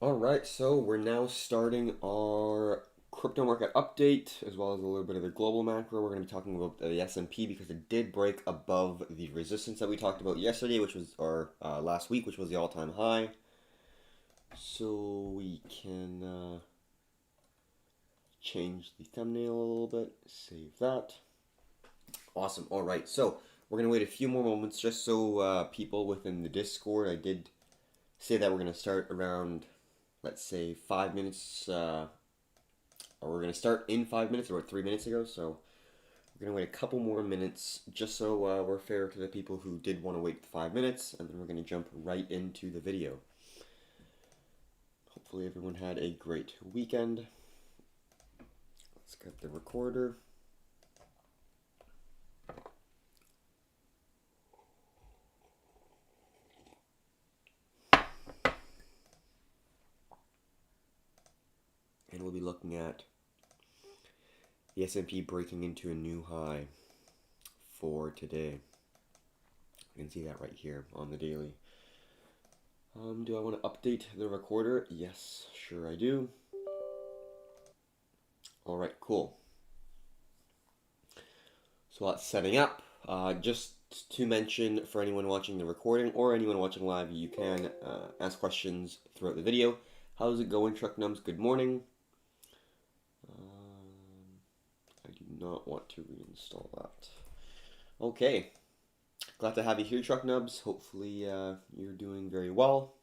All right, so we're now starting our crypto market update as well as a little bit of the global macro. We're going to be talking about the S&P because it did break above the resistance that we talked about yesterday, which was our last week, which was the all-time high. So we can change the thumbnail a little bit, save that. Awesome. All right, so we're going to wait a few more moments just so people within the Discord, I did say that we're going to start around, let's say 5 minutes, or we're going to start in 5 minutes, about 3 minutes ago, so we're going to wait a couple more minutes just so we're fair to the people who did want to wait 5 minutes, and then we're going to jump right into the video. Hopefully everyone had a great weekend. Let's get the recorder. And we'll be looking at the S&P breaking into a new high for today. You can see that right here on the daily. Do I want to update the recorder? Yes, sure I do. All right, cool. So that's setting up. Just to mention for anyone watching the recording or anyone watching live, you can ask questions throughout the video. How's it going, Truck Nums? Good morning. I do not want to reinstall that. Okay. Glad to have you here, Truck Nubs. Hopefully you're doing very well.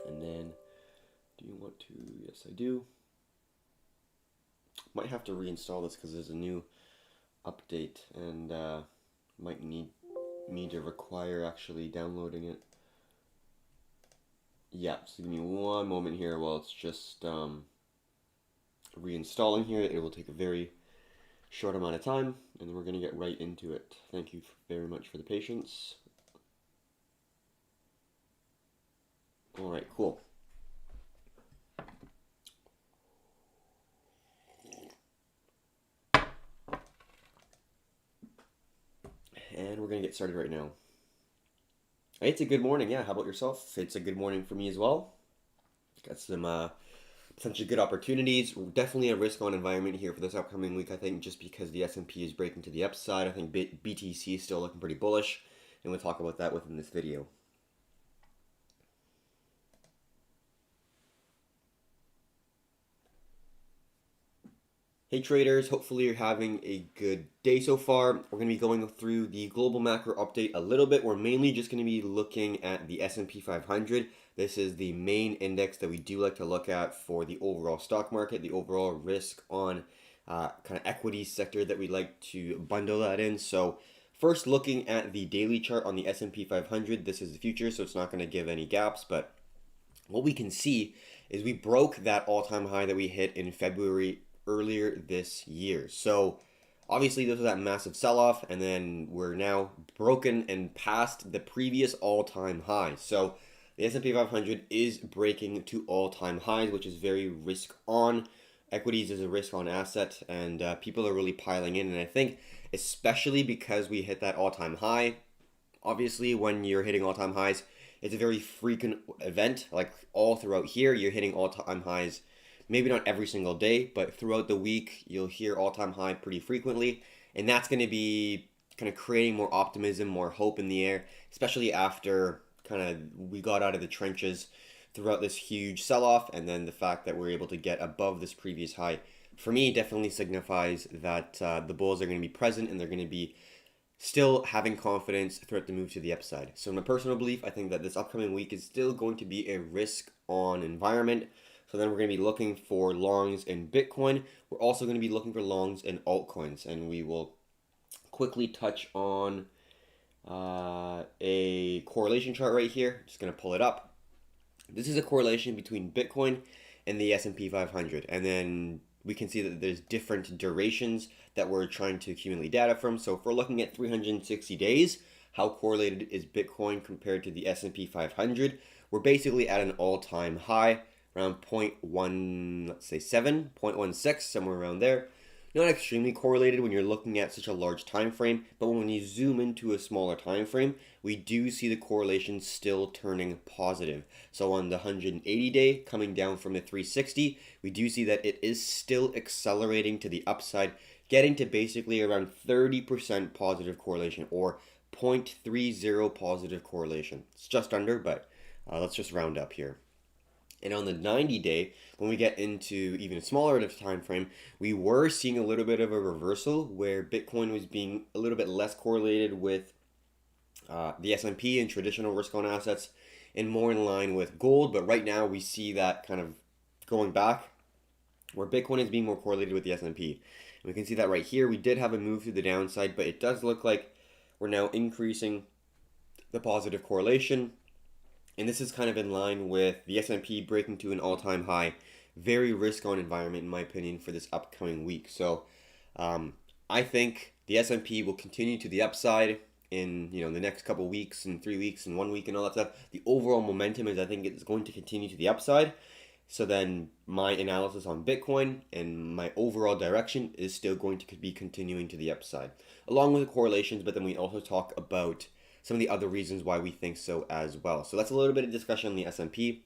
And then, do you want to? Yes, I do. Might have to reinstall this because there's a new update and might need me to require actually downloading it. Yeah, so give me one moment here while it's just reinstalling here. It will take a very short amount of time, and then we're going to get right into it. Thank you very much for the patience. All right, cool. And we're going to get started right now. Hey, it's a good morning. Yeah, how about yourself? It's a good morning for me as well. Got some potentially good opportunities. Definitely a risk-on environment here for this upcoming week, I think, just because the S&P is breaking to the upside. I think BTC is still looking pretty bullish, and we'll talk about that within this video. Hey traders, hopefully you're having a good day so far. We're going to be going through the global macro update a little bit. We're mainly just going to be looking at the S&P 500. This is the main index that we do like to look at for the overall stock market, the overall risk on kind of equity sector that we like to bundle that in. So first, looking at the daily chart on the S&P 500, this is the future, so it's not going to give any gaps, but what we can see is we broke that all-time high that we hit in February earlier this year. So obviously this was that massive sell-off, and then we're now broken and past the previous all-time high. So the S&P 500 is breaking to all-time highs, which is very risk-on. Equities is a risk-on asset, and people are really piling in. And I think especially because we hit that all-time high, obviously when you're hitting all-time highs, it's a very frequent event. Like all throughout here, you're hitting all-time highs. Maybe not every single day, but throughout the week, you'll hear all-time high pretty frequently. And that's going to be kind of creating more optimism, more hope in the air, especially after kind of we got out of the trenches throughout this huge sell-off. And then the fact that we're able to get above this previous high, for me, definitely signifies that the bulls are going to be present and they're going to be still having confidence throughout the move to the upside. So in my personal belief, I think that this upcoming week is still going to be a risk-on environment. So then we're going to be looking for longs in Bitcoin. We're also going to be looking for longs in altcoins. And we will quickly touch on a correlation chart right here. Just going to pull it up. This is a correlation between Bitcoin and the S&P 500. And then we can see that there's different durations that we're trying to accumulate data from. So if we're looking at 360 days, how correlated is Bitcoin compared to the S&P 500? We're basically at an all-time high, around 0.1, let's say 7, 0.16, somewhere around there. not extremely correlated when you're looking at such a large time frame, but when you zoom into a smaller time frame, we do see the correlation still turning positive. So on the 180 day coming down from the 360, we do see that it is still accelerating to the upside, getting to basically around 30% positive correlation, or 0.30 positive correlation. It's just under, but let's just round up here. And on the 90 day, when we get into even a smaller time frame, we were seeing a little bit of a reversal where Bitcoin was being a little bit less correlated with the S&P and traditional risk-on assets, and more in line with gold. But right now we see that kind of going back, where Bitcoin is being more correlated with the S&P. And we can see that right here. We did have a move to the downside, but it does look like we're now increasing the positive correlation. And this is kind of in line with the S&P breaking to an all-time high. Very risk-on environment, in my opinion, for this upcoming week. So I think the S&P will continue to the upside in the next couple weeks and 3 weeks and 1 week and all that stuff. The overall momentum is, I think, it's going to continue to the upside. So then my analysis on Bitcoin and my overall direction is still going to be continuing to the upside, along with the correlations. But then we also talk about some of the other reasons why we think so as well. So that's a little bit of discussion on the S&P.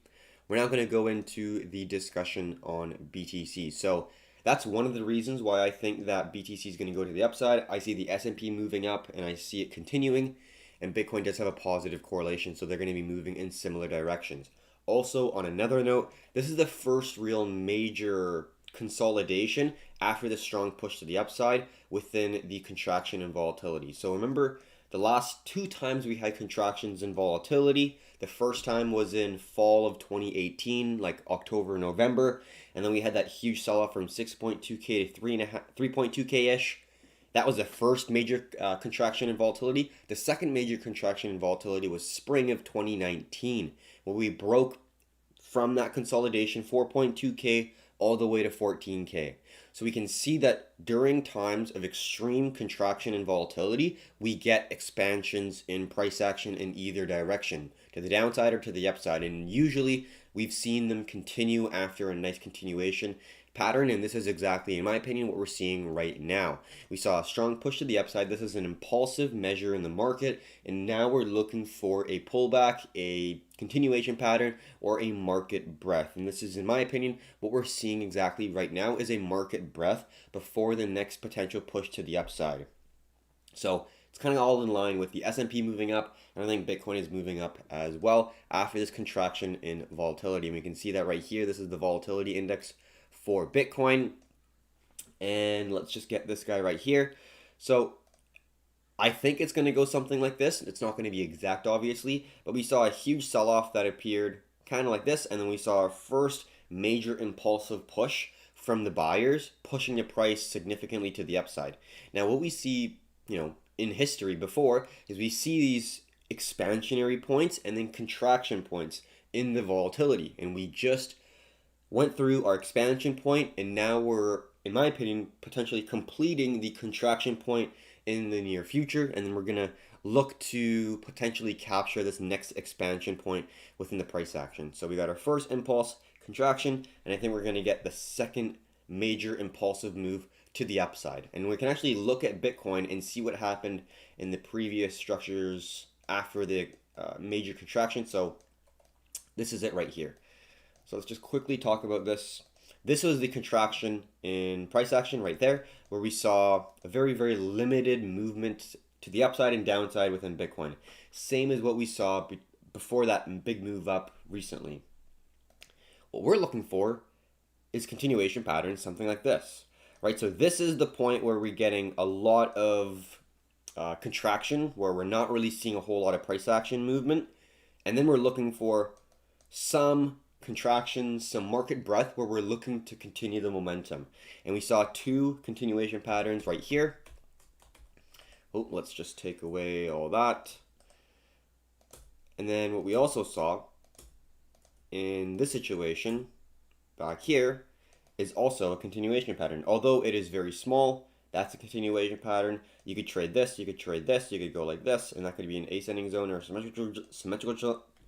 We're now going to go into the discussion on BTC. So that's one of the reasons why I think that BTC is going to go to the upside. I see the S&P moving up and I see it continuing, and Bitcoin does have a positive correlation, so they're going to be moving in similar directions. Also, on another note, this is the first real major consolidation after the strong push to the upside within the contraction and volatility. So remember, the last 2 times we had contractions in volatility, the first time was in fall of 2018, like October, November, and then we had that huge sell-off from 6.2K to 3.2K-ish. That was the first major contraction in volatility. The second major contraction in volatility was spring of 2019, where we broke from that consolidation 4.2K all the way to 14K. So we can see that during times of extreme contraction and volatility, we get expansions in price action in either direction, to the downside or to the upside. And usually we've seen them continue after a nice continuation pattern, and this is exactly, in my opinion, what we're seeing right now. We saw a strong push to the upside. This is an impulsive measure in the market, and now we're looking for a pullback, a continuation pattern, or a market breadth. And this is, in my opinion, what we're seeing exactly right now is a market breadth before the next potential push to the upside. So it's kind of all in line with the S&P moving up, and I think Bitcoin is moving up as well after this contraction in volatility. And we can see that right here. This is the volatility index for Bitcoin, and let's just get this guy right here. So I think it's going to go something like this. It's not going to be exact, obviously, but we saw a huge sell-off that appeared kind of like this, and then we saw our first major impulsive push from the buyers, pushing the price significantly to the upside. Now, what we see, in history before is we see these expansionary points and then contraction points in the volatility, and we just went through our expansion point, and now we're, in my opinion, potentially completing the contraction point in the near future, and then we're going to look to potentially capture this next expansion point within the price action. So we got our first impulse contraction, and I think we're going to get the second major impulsive move to the upside. And we can actually look at Bitcoin and see what happened in the previous structures after the major contraction. So this is it right here. So let's just quickly talk about this. This was the contraction in price action right there, where we saw a very, very limited movement to the upside and downside within Bitcoin. Same as what we saw before that big move up recently. What we're looking for is continuation patterns, something like this, right? So this is the point where we're getting a lot of contraction, where we're not really seeing a whole lot of price action movement. And then we're looking for some contractions, some market breadth, where we're looking to continue the momentum. And we saw 2 continuation patterns right here. Oh, let's just take away all that. And then what we also saw in this situation back here is also a continuation pattern. Although it is very small, that's a continuation pattern. You could trade this, you could trade this, you could go like this, and that could be an ascending zone or a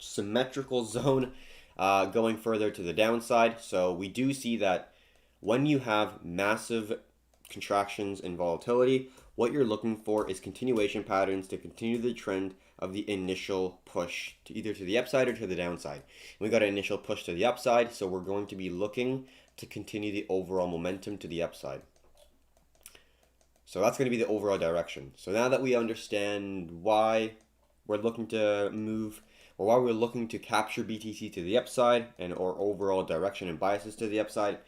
symmetrical zone. Going further to the downside. So we do see that when you have massive contractions and volatility, what you're looking for is continuation patterns to continue the trend of the initial push to either to the upside or to the downside. We got an initial push to the upside, so we're going to be looking to continue the overall momentum to the upside. So that's going to be the overall direction. So now that we understand why we're looking to move, or why we're looking to capture BTC to the upside and our overall direction and biases to the upside,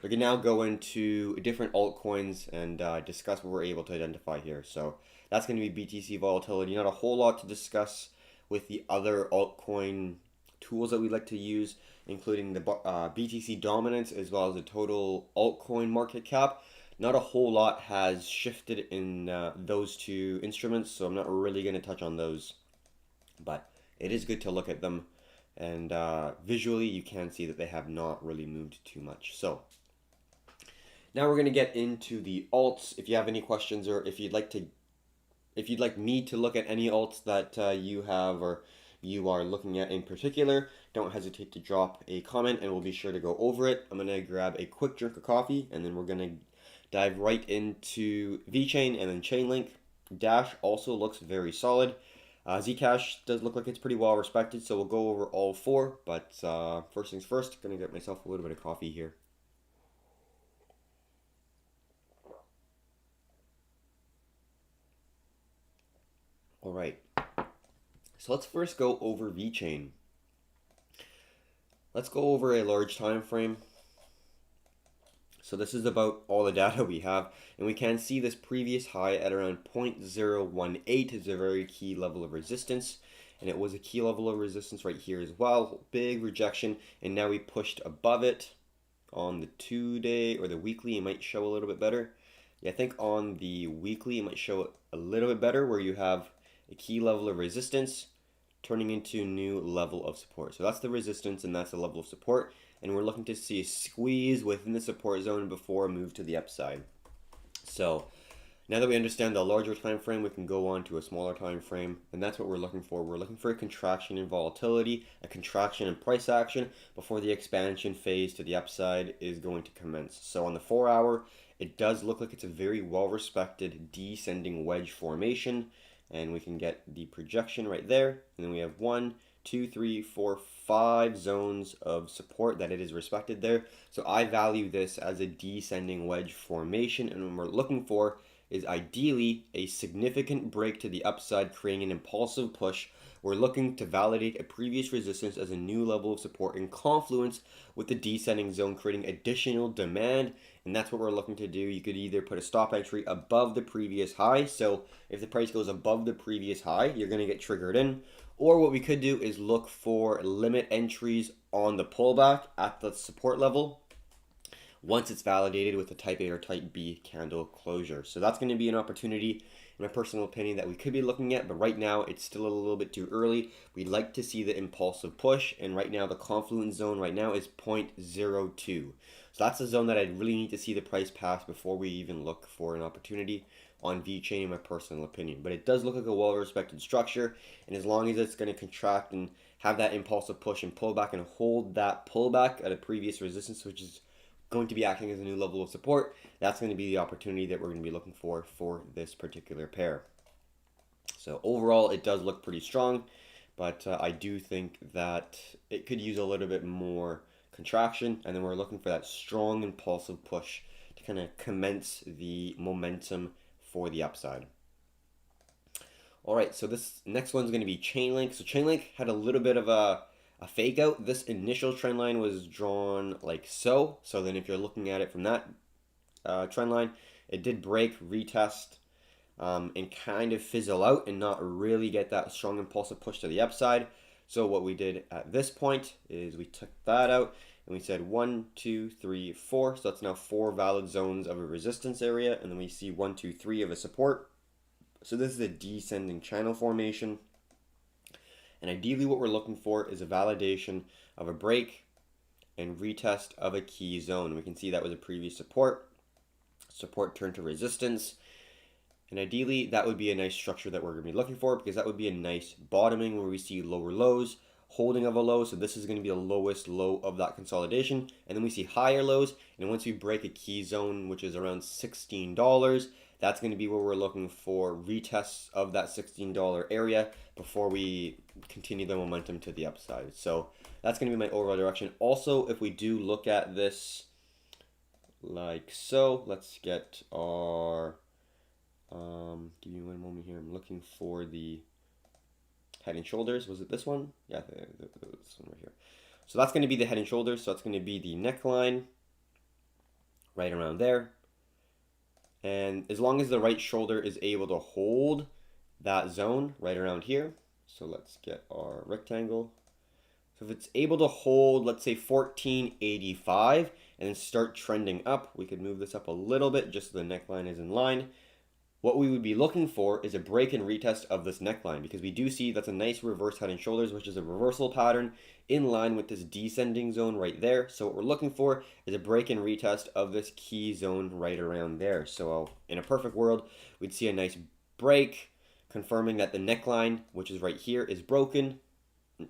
we can now go into different altcoins and discuss what we're able to identify here. So that's going to be BTC volatility. Not a whole lot to discuss with the other altcoin tools that we like to use, including the BTC dominance as well as the total altcoin market cap. Not a whole lot has shifted in those two instruments, so I'm not really going to touch on those. But it is good to look at them, and visually you can see that they have not really moved too much. So now we're going to get into the alts. If you have any questions, or if you'd like me to look at any alts that you have or you are looking at in particular, don't hesitate to drop a comment and we'll be sure to go over it. I'm going to grab a quick drink of coffee and then we're going to dive right into VChain and then Chainlink. Dash also looks very solid. Zcash does look like it's pretty well respected, so we'll go over all four. But first things first, gonna get myself a little bit of coffee here. All right, so let's first go over VChain. Let's go over a large time frame. So this is about all the data we have, and we can see this previous high at around 0.018 is a very key level of resistance, and it was a key level of resistance right here as well. Big rejection, and now we pushed above it on the 2-day or the weekly. It might show a little bit better. Yeah, I think on the weekly it might show a little bit better, where you have a key level of resistance turning into a new level of support. So that's the resistance and that's the level of support. And we're looking to see a squeeze within the support zone before a move to the upside. So now that we understand the larger time frame, we can go on to a smaller time frame, and that's what we're looking for. We're looking for a contraction in volatility, a contraction in price action before the expansion phase to the upside is going to commence. So on the 4-hour, it does look like it's a very well-respected descending wedge formation, and we can get the projection right there. And then we have 1, 2, 3, 4, 5 zones of support that it is respected there. So I value this as a descending wedge formation, and what we're looking for is ideally a significant break to the upside, creating an impulsive push. We're looking to validate a previous resistance as a new level of support in confluence with the descending zone, creating additional demand, and that's what we're looking to do. You could either put a stop entry above the previous high, so if the price goes above the previous high, you're going to get triggered in, or what we could do is look for limit entries on the pullback at the support level once it's validated with a type A or type B candle closure. So that's going to be an opportunity, in my personal opinion, that we could be looking at, but right now it's still a little bit too early. We'd like to see the impulsive push, and right now the confluence zone right now is 0.02. So that's the zone that I really need to see the price pass before we even look for an opportunity on VChain, in my personal opinion. But it does look like a well-respected structure, and as long as it's going to contract and have that impulsive push and pullback and hold that pullback at a previous resistance, which is going to be acting as a new level of support, that's going to be the opportunity that we're going to be looking for this particular pair. So overall, it does look pretty strong, but I do think that it could use a little bit more contraction, and then we're looking for that strong impulsive push to kind of commence the momentum for the upside. All right, so this next one's going to be Chainlink. So Chainlink had a little bit of a fake out. This initial trend line was drawn like so. So then if you're looking at it from that trend line, it did break, retest, and kind of fizzle out and not really get that strong impulsive push to the upside. So what we did at this point is we took that out and we said 1, 2, 3, 4. So that's now 4 valid zones of a resistance area, and then we see 1, 2, 3 of a support. So this is a descending channel formation. And ideally what we're looking for is a validation of a break and retest of a key zone. We can see that was a previous support. Support turned to resistance. And ideally that would be a nice structure that we're going to be looking for, because that would be a nice bottoming where we see lower lows, holding of a low. So this is going to be the lowest low of that consolidation. And then we see higher lows. And once we break a key zone, which is around $16, that's going to be where we're looking for retests of that $16 area before we continue the momentum to the upside. So that's going to be my overall direction. Also, if we do look at this like so, let's get our, give me one moment here. I'm looking for the head and shoulders. Was it this one? Yeah, this one right here. So that's going to be the head and shoulders. So that's going to be the neckline right around there. And as long as the right shoulder is able to hold that zone right around here. So let's get our rectangle. So if it's able to hold, let's say 1485 and then start trending up, we could move this up a little bit just so the neckline is in line. What we would be looking for is a break and retest of this neckline, because we do see that's a nice reverse head and shoulders, which is a reversal pattern in line with this descending zone right there. So what we're looking for is a break and retest of this key zone right around there. So in a perfect world, we'd see a nice break confirming that the neckline, which is right here, is broken,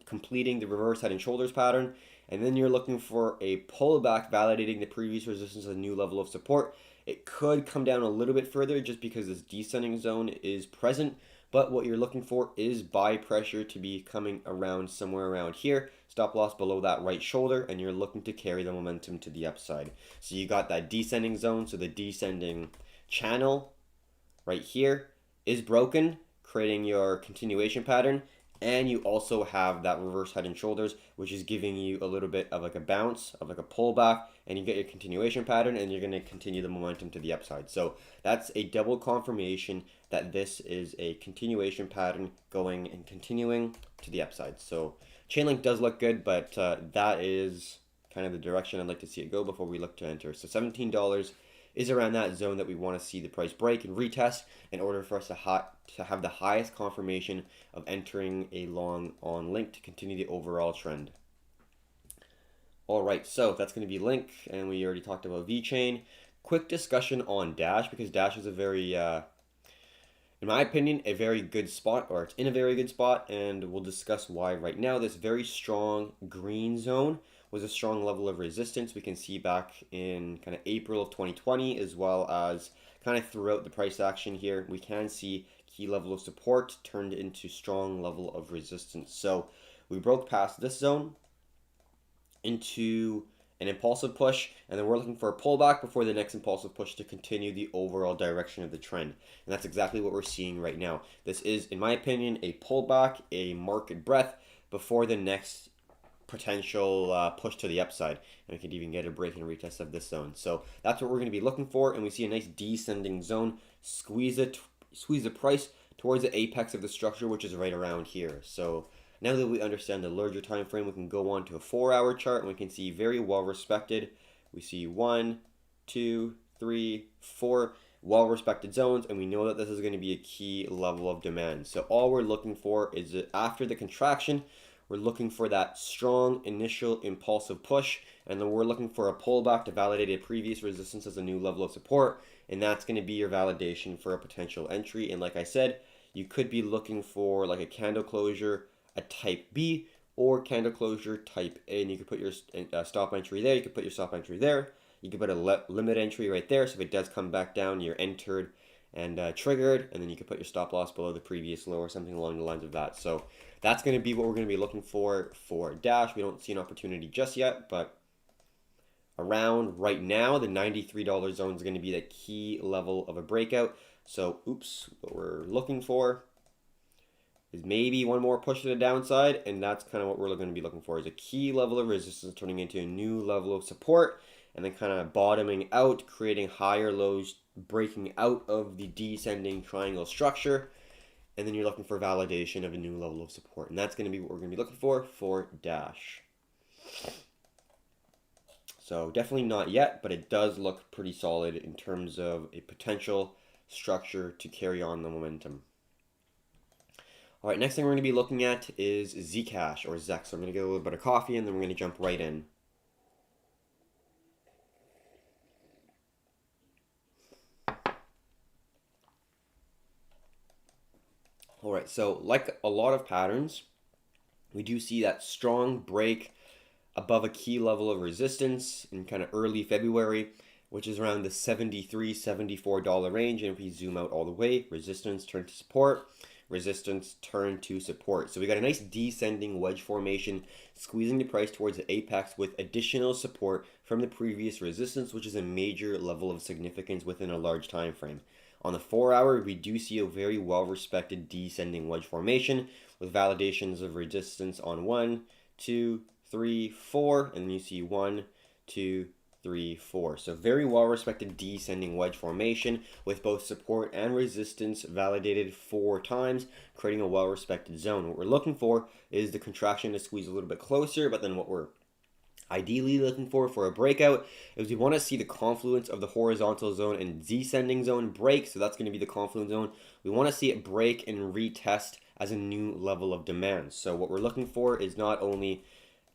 completing the reverse head and shoulders pattern. And then you're looking for a pullback validating the previous resistance as a new level of support. It could come down a little bit further just because this descending zone is present, but what you're looking for is buy pressure to be coming around somewhere around here, stop loss below that right shoulder, and you're looking to carry the momentum to the upside. So you got that descending zone, so the descending channel right here is broken, creating your continuation pattern. And you also have that reverse head and shoulders, which is giving you a little bit of like a bounce, of like a pullback, and you get your continuation pattern, and you're going to continue the momentum to the upside. So that's a double confirmation that this is a continuation pattern going and continuing to the upside. So Chainlink does look good, but that is kind of the direction I'd like to see it go before we look to enter. So $17 is around that zone that we want to see the price break and retest in order for us to have the highest confirmation of entering a long on Link to continue the overall trend. All right, so that's going to be Link, and we already talked about VChain. Quick discussion on Dash, because Dash is a very, in my opinion, a very good spot, or it's in a very good spot, and we'll discuss why right now. This very strong green zone was a strong level of resistance we can see back in kind of April of 2020, as well as kind of throughout the price action here. We can see key level of support turned into strong level of resistance. So we broke past this zone into an impulsive push, and then we're looking for a pullback before the next impulsive push to continue the overall direction of the trend. And that's exactly what we're seeing right now. This is, in my opinion, a pullback, a market breadth before the next potential push to the upside, and we could even get a break and retest of this zone. So that's what we're going to be looking for, and we see a nice descending zone, squeeze the price towards the apex of the structure, which is right around here. So now that we understand the larger time frame, we can go on to a 4-hour chart, and we can see very well respected. We see 1, 2, 3, 4 well respected zones, and we know that this is going to be a key level of demand. So all we're looking for is that after the contraction, we're looking for that strong initial impulsive push, and then we're looking for a pullback to validate a previous resistance as a new level of support, and that's going to be your validation for a potential entry. And like I said, you could be looking for like a candle closure, a type B, or candle closure type A, and you could put your stop entry there, you could put your stop entry there, you could put a limit entry right there, so if it does come back down, you're entered and triggered, and then you could put your stop loss below the previous low or something along the lines of that. So that's going to be what we're going to be looking for Dash. We don't see an opportunity just yet, but around right now, the $93 zone is going to be the key level of a breakout. So, what we're looking for is maybe one more push to the downside, and that's kind of what we're going to be looking for, is a key level of resistance turning into a new level of support, and then kind of bottoming out, creating higher lows, breaking out of the descending triangle structure, and then you're looking for validation of a new level of support, and that's going to be what we're going to be looking for Dash. So definitely not yet, but it does look pretty solid in terms of a potential structure to carry on the momentum. All right, next thing we're going to be looking at is Zcash, or ZEC. So I'm going to get a little bit of coffee, and then we're going to jump right in. All right, so like a lot of patterns, we do see that strong break above a key level of resistance in kind of early February, which is around the $73, $74 range. And if we zoom out all the way, resistance turned to support, resistance turned to support. So we got a nice descending wedge formation, squeezing the price towards the apex with additional support from the previous resistance, which is a major level of significance within a large time frame. On the 4-hour, we do see a very well-respected descending wedge formation with validations of resistance on 1, 2, 3, 4, and then you see 1, 2, 3, 4. So very well-respected descending wedge formation with both support and resistance validated 4 times, creating a well-respected zone. What we're looking for is the contraction to squeeze a little bit closer, but then what we're ideally looking for a breakout is we want to see the confluence of the horizontal zone and descending zone break. So that's going to be the confluence zone. We want to see it break and retest as a new level of demand. So what we're looking for is not only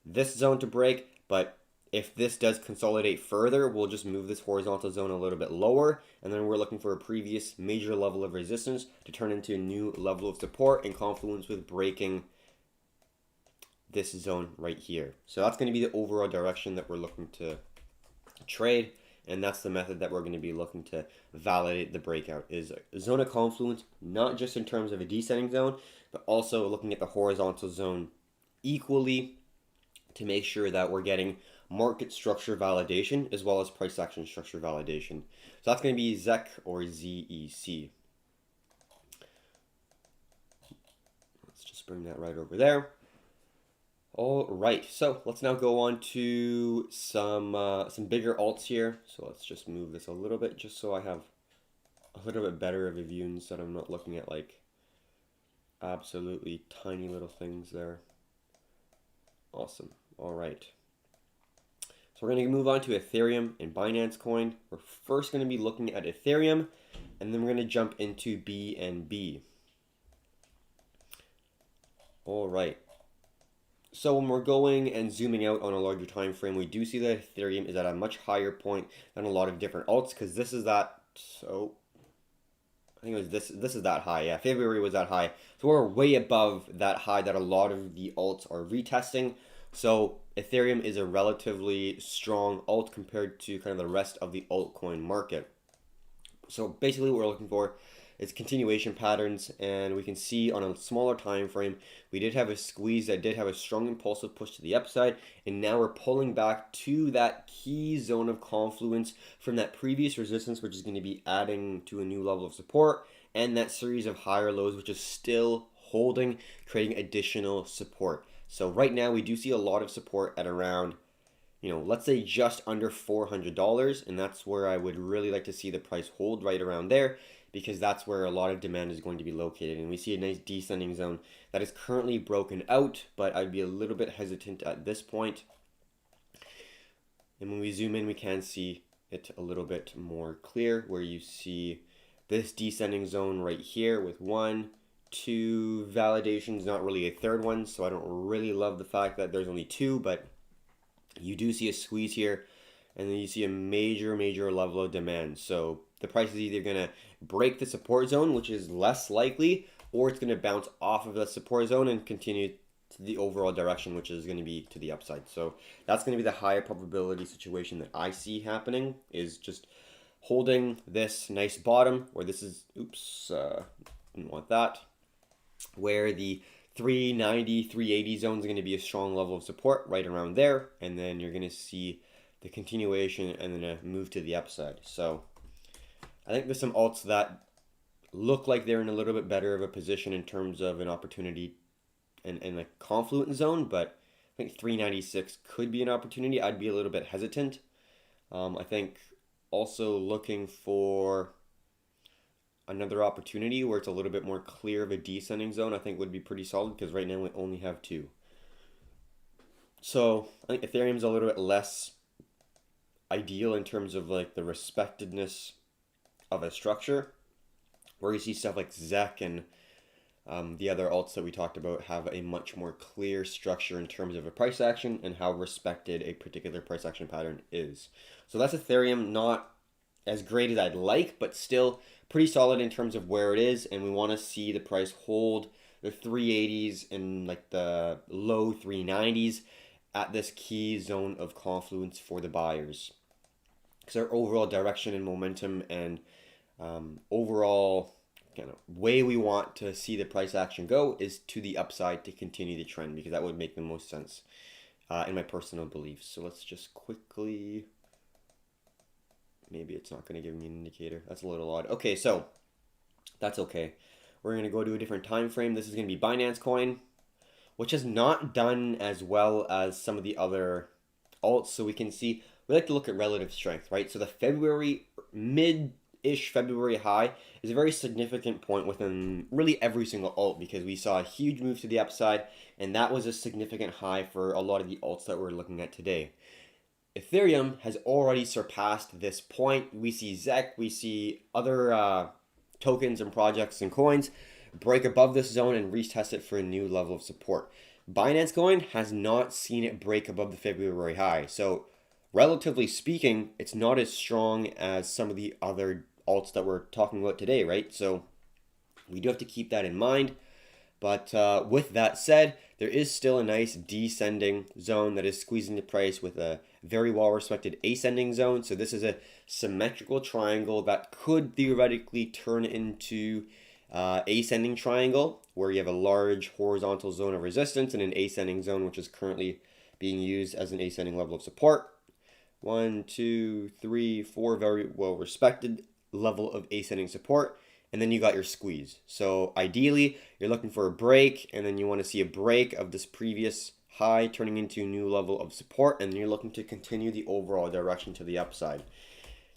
this zone to break, but if this does consolidate further, we'll just move this horizontal zone a little bit lower, and then we're looking for a previous major level of resistance to turn into a new level of support in confluence with breaking this zone right here. So that's going to be the overall direction that we're looking to trade, and that's the method that we're going to be looking to validate the breakout, is a zone of confluence, not just in terms of a descending zone, but also looking at the horizontal zone equally to make sure that we're getting market structure validation as well as price action structure validation. So that's going to be ZEC or ZEC. Let's just bring that right over there. All right, so let's now go on to some bigger alts here. So let's just move this a little bit just so I have a little bit better of a view instead of not looking at like absolutely tiny little things there. Awesome. All right. So we're going to move on to Ethereum and Binance Coin. We're first going to be looking at Ethereum, and then we're going to jump into BNB. All right. So when we're going and zooming out on a larger time frame, we do see that Ethereum is at a much higher point than a lot of different alts, because this is that, so I think it was this is that high. Yeah, February was that high. So we're way above that high that a lot of the alts are retesting. So Ethereum is a relatively strong alt compared to kind of the rest of the altcoin market. So basically what we're looking for is continuation patterns, and we can see on a smaller time frame we did have a squeeze that did have a strong impulsive push to the upside, and now we're pulling back to that key zone of confluence from that previous resistance, which is going to be adding to a new level of support, and that series of higher lows which is still holding, creating additional support. So right now we do see a lot of support at around, let's say just under $400, and that's where I would really like to see the price hold, right around there, because that's where a lot of demand is going to be located. And we see a nice descending zone that is currently broken out, but I'd be a little bit hesitant at this point. And when we zoom in, we can see it a little bit more clear, where you see this descending zone right here with 1, 2 validations, not really a third one, so I don't really love the fact that there's only 2, but you do see a squeeze here, and then you see a major level of demand. So the price is either going to break the support zone, which is less likely, or it's going to bounce off of the support zone and continue to the overall direction, which is going to be to the upside. So that's going to be the higher probability situation that I see happening, is just holding this nice bottom, where this is, didn't want that, where the 390, 380 zone is going to be a strong level of support right around there, and then you're going to see the continuation and then a move to the upside. So I think there's some alts that look like they're in a little bit better of a position in terms of an opportunity and a confluent zone, but I think 396 could be an opportunity. I'd be a little bit hesitant. I think also looking for another opportunity where it's a little bit more clear of a descending zone, I think would be pretty solid, because right now we only have 2. So I think Ethereum's a little bit less ideal in terms of like the respectedness of a structure, where you see stuff like ZEC and the other alts that we talked about have a much more clear structure in terms of a price action and how respected a particular price action pattern is. So that's Ethereum, not as great as I'd like, but still pretty solid in terms of where it is, and we want to see the price hold the 380s and like the low 390s at this key zone of confluence for the buyers. Because our overall direction and momentum and overall kind of way we want to see the price action go is to the upside to continue the trend, because that would make the most sense in my personal beliefs. So let's just quickly, maybe it's not going to give me an indicator. That's a little odd. Okay, so that's okay. We're going to go to a different time frame. This is going to be Binance Coin, which has not done as well as some of the other alts. So we can see, we like to look at relative strength, right? So the February, mid-ish February high is a very significant point within really every single alt, because we saw a huge move to the upside, and that was a significant high for a lot of the alts that we're looking at today. Ethereum has already surpassed this point. We see ZEC, we see other tokens and projects and coins break above this zone and retest it for a new level of support. Binance Coin has not seen it break above the February high. So relatively speaking, it's not as strong as some of the other alts that we're talking about today, right? So we do have to keep that in mind. But with that said, there is still a nice descending zone that is squeezing the price with a very well-respected ascending zone. So this is a symmetrical triangle that could theoretically turn into ascending triangle, where you have a large horizontal zone of resistance and an ascending zone, which is currently being used as an ascending level of support. 1, 2, 3, 4, very well-respected level of ascending support. And then you got your squeeze. So ideally, you're looking for a break, and then you want to see a break of this previous high turning into a new level of support, and you're looking to continue the overall direction to the upside.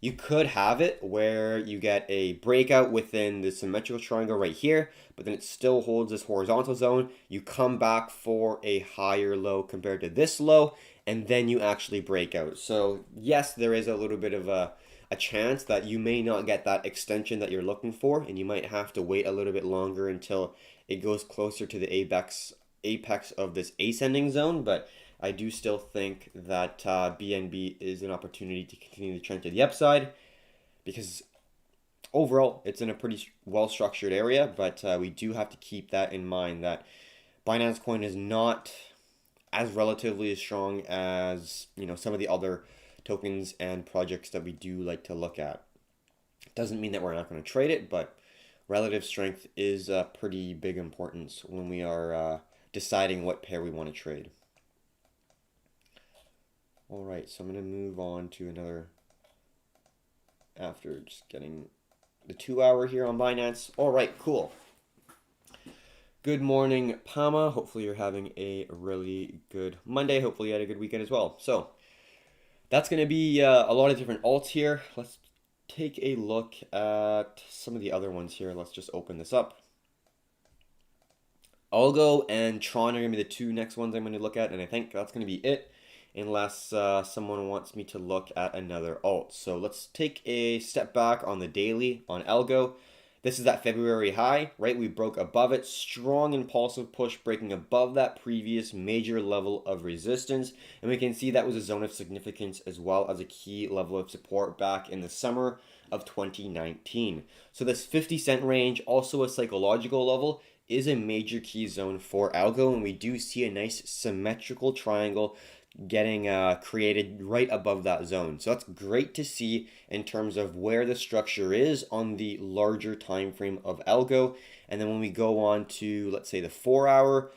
You could have it where you get a breakout within the symmetrical triangle right here, but then it still holds this horizontal zone. You come back for a higher low compared to this low, and then you actually break out. So yes, there is a little bit of a chance that you may not get that extension that you're looking for, and you might have to wait a little bit longer until it goes closer to the apex of this ascending zone. But I do still think that BNB is an opportunity to continue the trend to the upside, because overall it's in a pretty well structured area. But we do have to keep that in mind, that Binance Coin is not as relatively as strong as, you know, some of the other tokens and projects that we do like to look at. Doesn't mean that we're not going to trade it, but relative strength is a pretty big importance when we are deciding what pair we want to trade. All right, so I'm going to move on to another, after just getting the 2 hour here on Binance. All right, cool. Good morning, Pama. Hopefully you're having a really good Monday. Hopefully you had a good weekend as well. So that's going to be a lot of different alts here. Let's take a look at some of the other ones here. Let's just open this up. Algo and Tron are going to be the two next ones I'm going to look at, and I think that's going to be it, unless someone wants me to look at another alt. So let's take a step back on the daily on Algo. This is that February high, right? We broke above it. Strong impulsive push breaking above that previous major level of resistance. And we can see that was a zone of significance as well as a key level of support back in the summer of 2019. So this 50-cent range, also a psychological level, is a major key zone for Algo. And we do see a nice symmetrical triangle getting created right above that zone. So that's great to see in terms of where the structure is on the larger time frame of Algo. And then when we go on to, let's say, the 4 hour,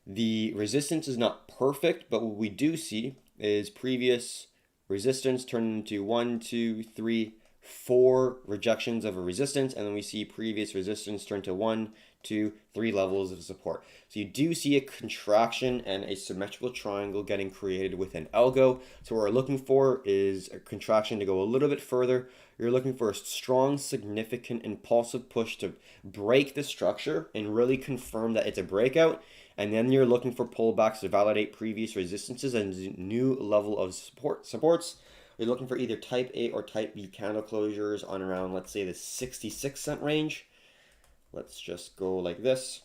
the resistance is not perfect, but what we do see is previous resistance turn into 1, 2, 3, 4 rejections of a resistance, and then we see previous resistance turn to 1, 2, 3 levels of support. So you do see a contraction and a symmetrical triangle getting created within Algo. So what we're looking for is a contraction to go a little bit further. You're looking for a strong, significant, impulsive push to break the structure and really confirm that it's a breakout. And then you're looking for pullbacks to validate previous resistances and new level of supports. You're looking for either type A or type B candle closures on around, let's say, the 66-cent range. Let's just go like this,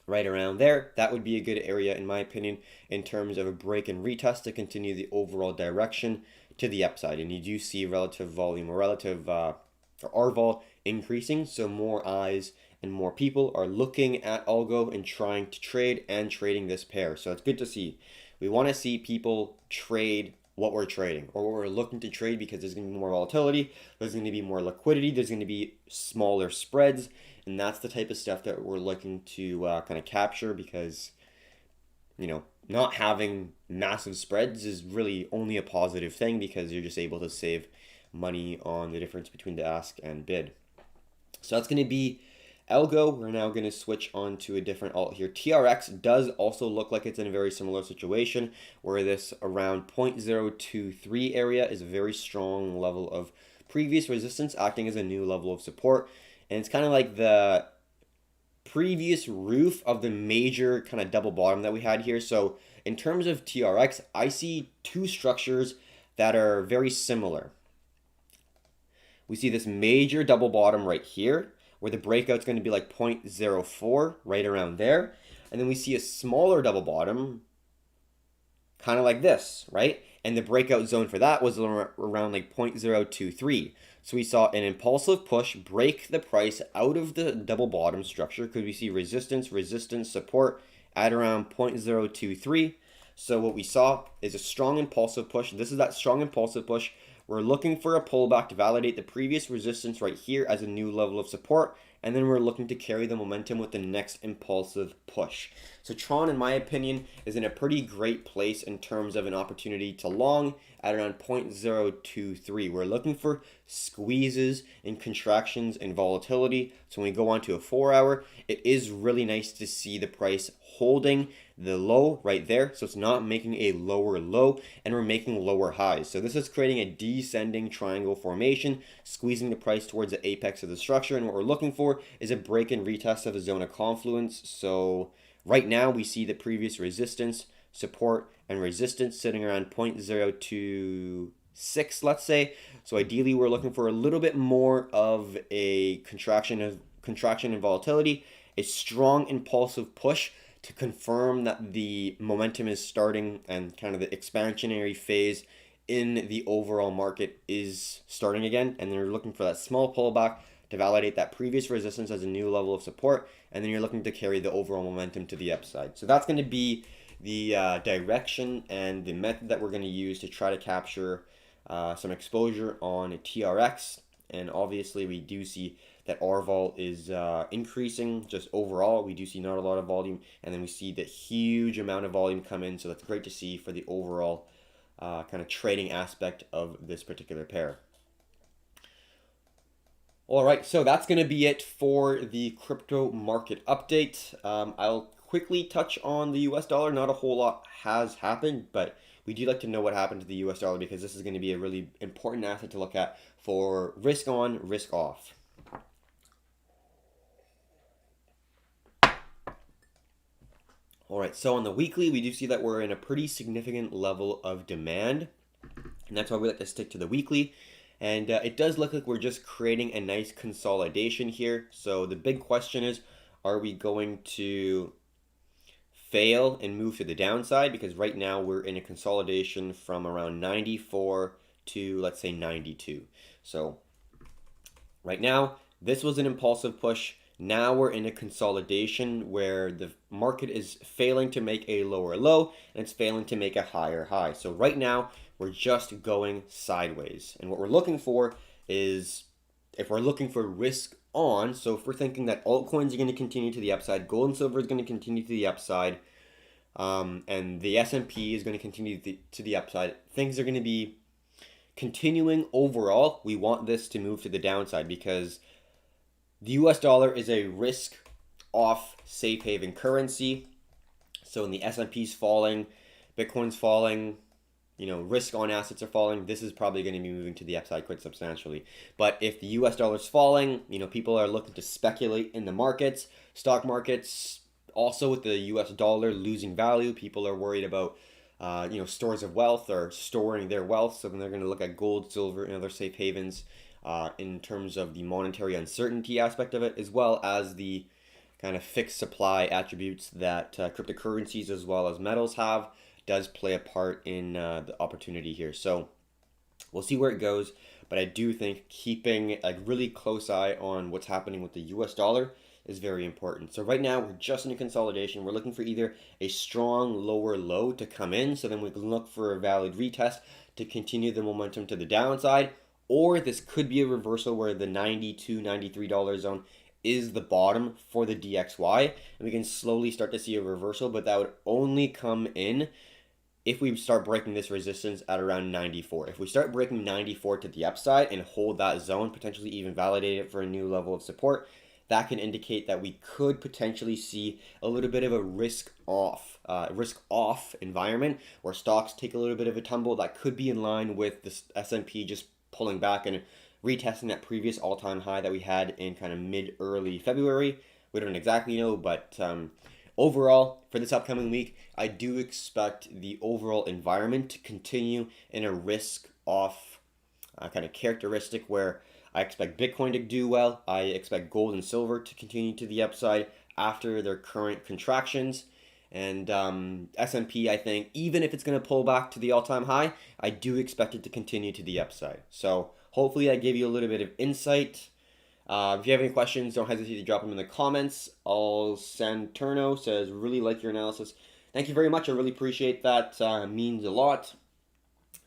right around there. That would be a good area, in my opinion, in terms of a break and retest to continue the overall direction to the upside. And you do see relative volume or relative RVol increasing, so more eyes and more people are looking at Algo and trying to trade and trading this pair. So it's good to see. We want to see people trade what we're trading or what we're looking to trade, because there's going to be more volatility, there's going to be more liquidity, there's going to be smaller spreads, and that's the type of stuff that we're looking to kind of capture, because not having massive spreads is really only a positive thing, because you're just able to save money on the difference between the ask and bid. So that's going to be Algo. We're now going to switch on to a different alt here. TRX does also look like it's in a very similar situation, where this around 0.023 area is a very strong level of previous resistance, acting as a new level of support. And it's kind of like the previous roof of the major kind of double bottom that we had here. So in terms of TRX, I see two structures that are very similar. We see this major double bottom right here, where the breakout's going to be like 0.04, right around there. And then we see a smaller double bottom, kind of like this, right? And the breakout zone for that was around like 0.023. So we saw an impulsive push break the price out of the double bottom structure. Could we see resistance, support at around 0.023? So what we saw is a strong impulsive push. This is that strong impulsive push. We're looking for a pullback to validate the previous resistance right here as a new level of support, and then we're looking to carry the momentum with the next impulsive push. So Tron, in my opinion, is in a pretty great place in terms of an opportunity to long at around 0.023. We're looking for squeezes and contractions and volatility. So when we go on to a 4-hour, it is really nice to see the price holding the low right there. So it's not making a lower low, and we're making lower highs. So this is creating a descending triangle formation, squeezing the price towards the apex of the structure. And what we're looking for is a break and retest of the zone of confluence. So right now we see the previous resistance, support, and resistance sitting around 0.026, let's say. So ideally we're looking for a little bit more of a contraction and volatility, a strong impulsive push to confirm that the momentum is starting and kind of the expansionary phase in the overall market is starting again. And then you're looking for that small pullback to validate that previous resistance as a new level of support. And then you're looking to carry the overall momentum to the upside. So that's going to be the direction and the method that we're going to use to try to capture some exposure on TRX. And obviously we do see that our vol is increasing. Just overall, we do see not a lot of volume, and then we see the huge amount of volume come in. So that's great to see for the overall kind of trading aspect of this particular pair. All right, so that's going to be it for the crypto market update. I'll quickly touch on the US dollar. Not a whole lot has happened, but we do like to know what happened to the US dollar, because this is going to be a really important asset to look at for risk on, risk off. All right, so on the weekly, we do see that we're in a pretty significant level of demand, and that's why we like to stick to the weekly. And it does look like we're just creating a nice consolidation here. So the big question is, are we going to fail and move to the downside? Because right now we're in a consolidation from around 94 to, let's say, 92. So right now, this was an impulsive push. Now we're in a consolidation where the market is failing to make a lower low and it's failing to make a higher high. So right now we're just going sideways. And what we're looking for is, if we're looking for risk on, so if we're thinking that altcoins are going to continue to the upside, gold and silver is going to continue to the upside, and the S&P is going to continue to the upside, things are going to be continuing overall. We want this to move to the downside, because the US dollar is a risk-off safe haven currency. So when the S&P's falling, Bitcoin's falling, risk-on assets are falling, this is probably going to be moving to the upside quite substantially. But if the US dollar's falling, people are looking to speculate in the markets, stock markets. Also, with the US dollar losing value, people are worried about stores of wealth or storing their wealth. So then they're going to look at gold, silver, and other safe havens in terms of the monetary uncertainty aspect of it, as well as the kind of fixed supply attributes that cryptocurrencies as well as metals have, does play a part in the opportunity here. So we'll see where it goes, but I do think keeping a really close eye on what's happening with the US dollar is very important. So right now we're just in a consolidation. We're looking for either a strong lower low to come in, so then we can look for a valid retest to continue the momentum to the downside, or this could be a reversal where the $92, $93 zone is the bottom for the DXY, and we can slowly start to see a reversal, but that would only come in if we start breaking this resistance at around 94. If we start breaking 94 to the upside and hold that zone, potentially even validate it for a new level of support, that can indicate that we could potentially see a little bit of a risk off environment where stocks take a little bit of a tumble. That could be in line with the S&P just pulling back and retesting that previous all-time high that we had in kind of mid-early February. We don't exactly know, but overall, for this upcoming week, I do expect the overall environment to continue in a risk-off kind of characteristic where I expect Bitcoin to do well. I expect gold and silver to continue to the upside after their current contractions. And S&P, I think, even if it's going to pull back to the all-time high, I do expect it to continue to the upside. So hopefully I gave you a little bit of insight. If you have any questions, don't hesitate to drop them in the comments. Santurno says, really like your analysis. Thank you very much. I really appreciate that. Means a lot.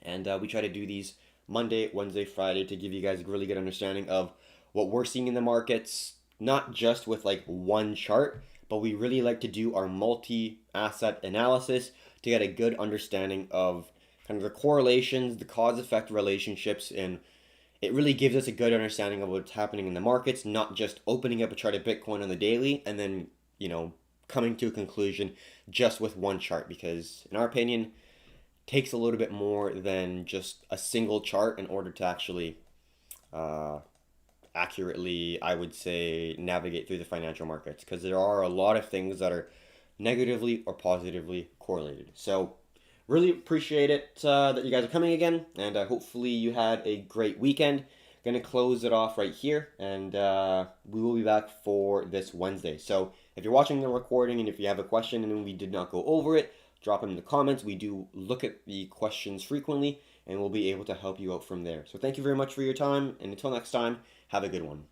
And we try to do these Monday, Wednesday, Friday to give you guys a really good understanding of what we're seeing in the markets, not just with like one chart, but we really like to do our multi-asset analysis to get a good understanding of kind of the correlations, the cause-effect relationships, and it really gives us a good understanding of what's happening in the markets, not just opening up a chart of Bitcoin on the daily and then, coming to a conclusion just with one chart, because in our opinion, takes a little bit more than just a single chart in order to actually accurately, I would say, navigate through the financial markets, because there are a lot of things that are negatively or positively correlated. So really appreciate it that you guys are coming again, and hopefully you had a great weekend. Gonna close it off right here, and we will be back for this Wednesday. So if you're watching the recording and if you have a question and we did not go over it, drop them in the comments. We do look at the questions frequently, and we'll be able to help you out from there. So thank you very much for your time, and until next time, have a good one.